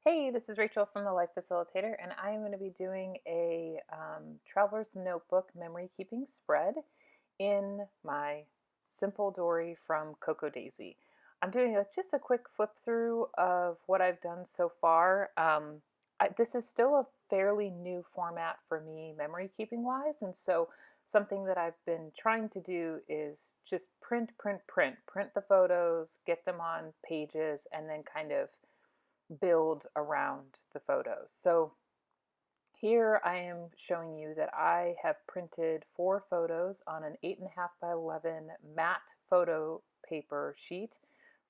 Hey, this is Rachel from the Life Facilitator, and I am going to be doing a Traveler's Notebook memory keeping spread in my Simple Dory from Coco Daisy. I'm doing just a quick flip through of what I've done so far. This is still a fairly new format for me, memory keeping wise, and so something that I've been trying to do is just print the photos, get them on pages, and then kind of build around the photos. So here I am showing you that I have printed 4 photos on an 8.5 by 11 matte photo paper sheet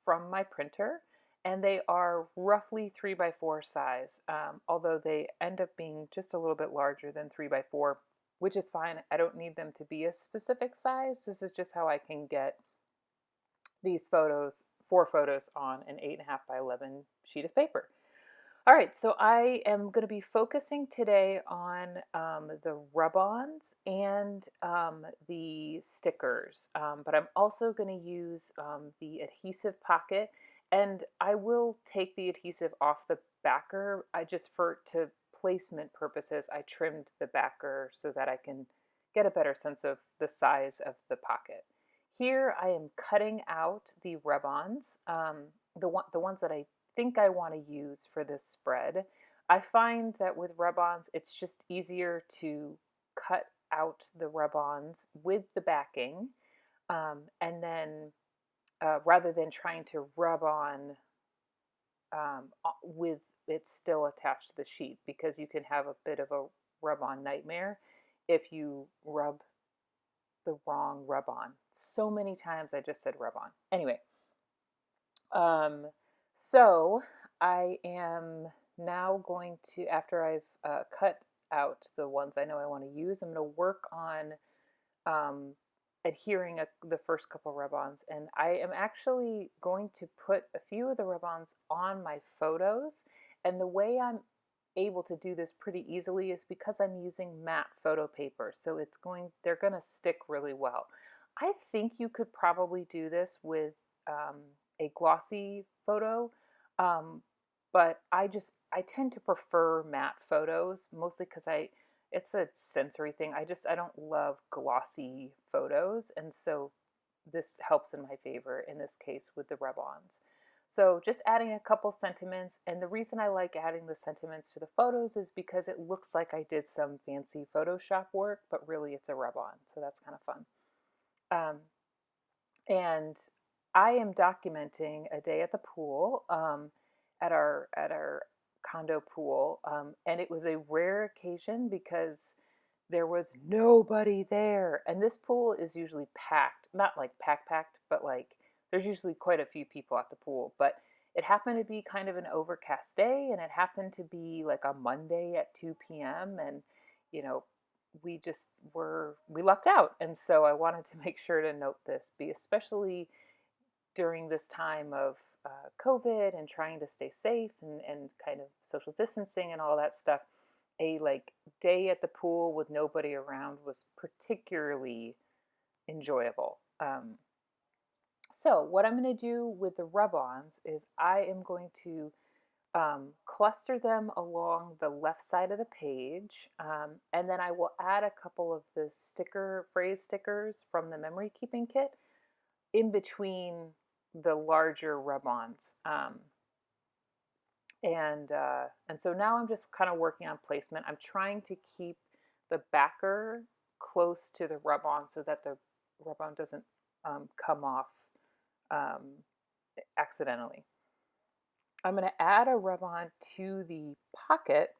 from my printer, and they are roughly 3 by 4 size, although they end up being just a little bit larger than 3 by 4, which is fine. I don't need them to be a specific size. This is just how I can get these 4 photos on an 8.5 by 11 sheet of paper. All right, so I am going to be focusing today on the rub-ons and the stickers, but I'm also going to use the adhesive pocket, and I will take the adhesive off the backer. To placement purposes, I trimmed the backer so that I can get a better sense of the size of the pocket. Here I am cutting out the rub-ons, the ones that I think I want to use for this spread. I find that with rub-ons, it's just easier to cut out the rub-ons with the backing, and then rather than trying to rub on with it still attached to the sheet, because you can have a bit of a rub-on nightmare if you rub the wrong rub-on. So many times I just said rub-on. Anyway, so I am now going to, after I've cut out the ones I know I want to use, I'm going to work on adhering the first couple rub-ons, and I am actually going to put a few of the rub-ons on my photos, and the way I'm able to do this pretty easily is because I'm using matte photo paper, so they're going to stick really well. I think you could probably do this with a glossy photo, but I tend to prefer matte photos, mostly because it's a sensory thing. I don't love glossy photos, and so this helps in my favor in this case with the rub-ons. So just adding a couple sentiments, and the reason I like adding the sentiments to the photos is because it looks like I did some fancy Photoshop work, but really it's a rub-on, so that's kind of fun. And I am documenting a day at the pool, at our condo pool, and it was a rare occasion because there was nobody there. And this pool is usually packed, not like packed, but like there's usually quite a few people at the pool. But it happened to be kind of an overcast day, and it happened to be like a Monday at 2 p.m. And you know, we lucked out, and so I wanted to make sure to note this, especially during this time of COVID and trying to stay safe and kind of social distancing and all that stuff. A like day at the pool with nobody around was particularly enjoyable. So what I'm going to do with the rub-ons is I am going to cluster them along the left side of the page, and then I will add a couple of the phrase stickers from the memory keeping kit in between the larger rub-ons. And so now I'm just kind of working on placement. I'm trying to keep the backer close to the rub-on so that the rub-on doesn't come off accidentally. I'm going to add a rub-on to the pocket,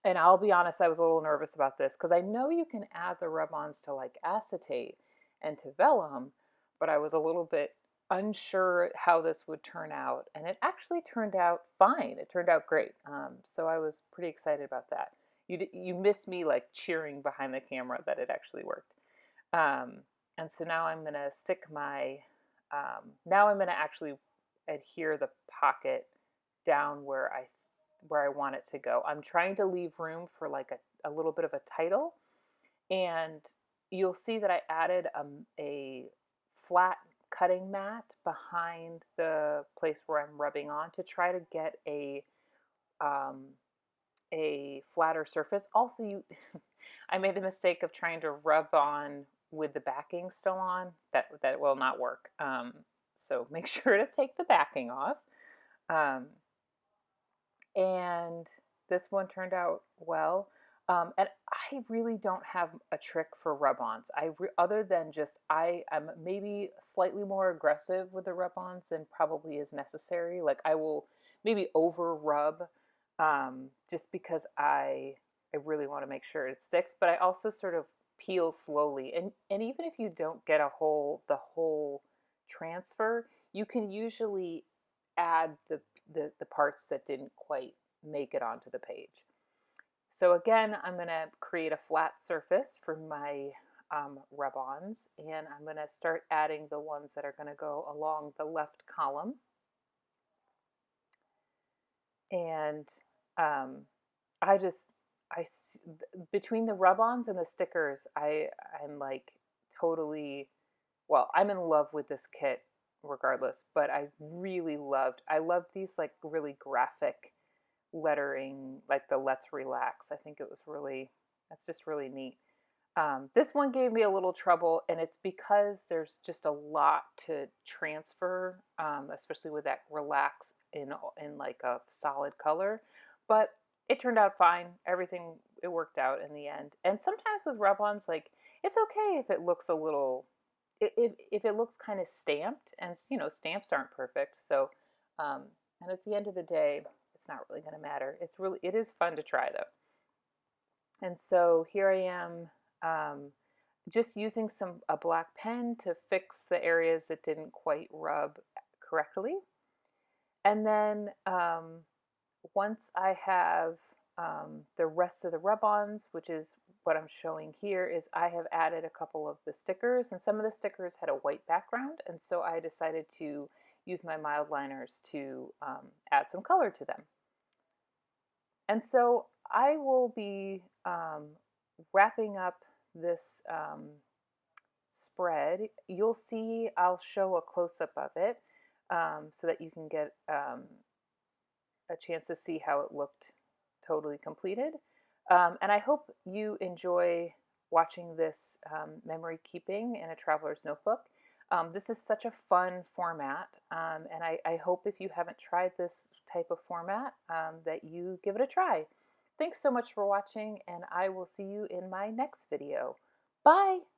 and I'll be honest, I was a little nervous about this because I know you can add the rub-ons to like acetate and to vellum, but I was a little bit unsure how this would turn out, and it actually turned out fine. It turned out great, so I was pretty excited about that. You missed me like cheering behind the camera that it actually worked. And so now I'm going to stick now I'm going to actually adhere the pocket down where I want it to go. I'm trying to leave room for like a little bit of a title, and you'll see that I added a flat cutting mat behind the place where I'm rubbing on to try to get a a flatter surface. Also, I made the mistake of trying to rub on with the backing still on. That will not work. So make sure to take the backing off. Um, and this one turned out well. And I really don't have a trick for rub-ons. Other than just I'm maybe slightly more aggressive with the rub-ons than probably is necessary. Like I will maybe over rub just because I really want to make sure it sticks. But I also sort of peel slowly, and even if you don't get the whole transfer, you can usually add the parts that didn't quite make it onto the page. So again, I'm going to create a flat surface for my rub-ons, and I'm going to start adding the ones that are going to go along the left column. And I between the rub-ons and the stickers, I'm like totally, well, I'm in love with this kit regardless, but I loved these like really graphic lettering, like the "Let's Relax." I think it was that's just really neat. This one gave me a little trouble, and it's because there's just a lot to transfer, especially with that relax in like a solid color. But it turned out fine. Everything, it worked out in the end. And sometimes with rub-ons, like it's okay if it looks a little, if it looks kind of stamped, and stamps aren't perfect. So, and at the end of the day, it's not really going to matter. It is fun to try though. And so here I am, just using a black pen to fix the areas that didn't quite rub correctly. And then once I have the rest of the rub-ons, which is what I'm showing here, is I have added a couple of the stickers, and some of the stickers had a white background, and so I decided to use my mild liners to add some color to them. And so I will be wrapping up this spread. You'll see, I'll show a close-up of it so that you can get a chance to see how it looked totally completed. And I hope you enjoy watching this memory keeping in a traveler's notebook. This is such a fun format, and I hope if you haven't tried this type of format that you give it a try. Thanks so much for watching, and I will see you in my next video. Bye!